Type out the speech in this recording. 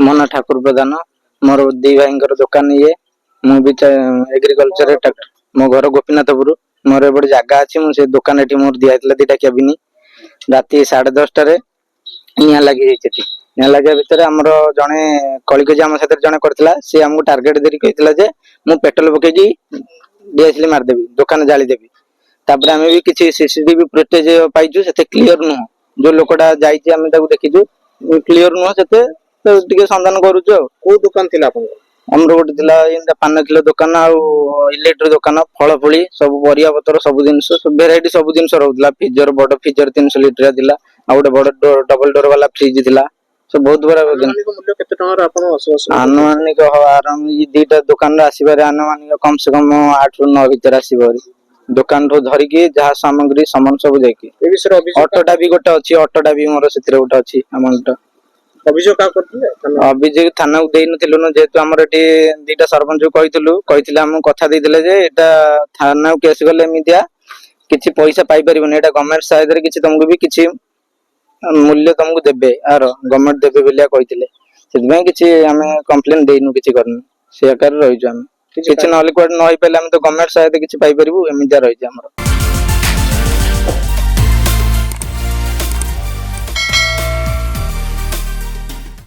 ମୋ ନା ଠାକୁର ପ୍ରଧାନ। ମୋର ଦି ଭାଇଙ୍କର ଦୋକାନ ଇଏ। ମୁଁ ବି ଏଗ୍ରିକଲଚର ट्रैक्टर। ମୋ घर गोपीनाथपुर। मोर एपटे जगह अच्छी मुझे दुकान एटी मोर दिया दिटा केबिन राति 10:30 निआ लगी निआ लगे भितर आमर जड़े कलिकजी आम साथ जड़े करता सी आमको टार्गेट देरी कहला जे मु पेट्रोल पकईकी डीएसएल मारदेवी दुकान जालीदेवी तापर आम भी किसी सीसीटीवी फुटेज पाइचु से क्लीयर नुह जो लोकटा जाइए आम देखीचु क्लीयर नुह से सन्धान करुचु। दुकान थिला आमर गोटे पान किलो दुकान इलेक्ट्रिक दुकान फल फुली सब परिया पतर सब जिनस भेराइटी सब जिनस रोला फ्रिजर बड़ फ्रिजर 300 लिटर थिला आ गोटे बड़ डबल डोर वाला फ्रिज थिला सब बहुत बड़ा आनुमानिक आराम दीटा दुकान आसबार आनुमानिक कम से कम 8 ରୁ 9 भीतर आसबार दुकान रो धरिकी जहाँ सामग्री सामान सब जाकि ऑटोटा भी गोटे अच्छी ऑटोटा भी मोर से गोटे अच्छी अमाउंट अभियोग का करथिले अभियोग थाना को देई नथिलु जेतु हमर एटी दीटा सरपंच कहिथिले हम कथा देइथिले जे एटा थाना को केस गले एमितिया किछि पैसा पाई परिबने एटा गवर्नमेंट सहायता रे किछि तुमको भी किछि मूल्य तुमको देबे आरो गवर्नमेंट देबे बेलिया कहिथिले सेदिमे किछि हमें कंप्लेंट देइनु किछि करनु से आकार रहिजु हम किछि नहले कोड न होई पले हम तो गवर्नमेंट सहायता किछि पाई परिबु एमितिया रहिजु हमर।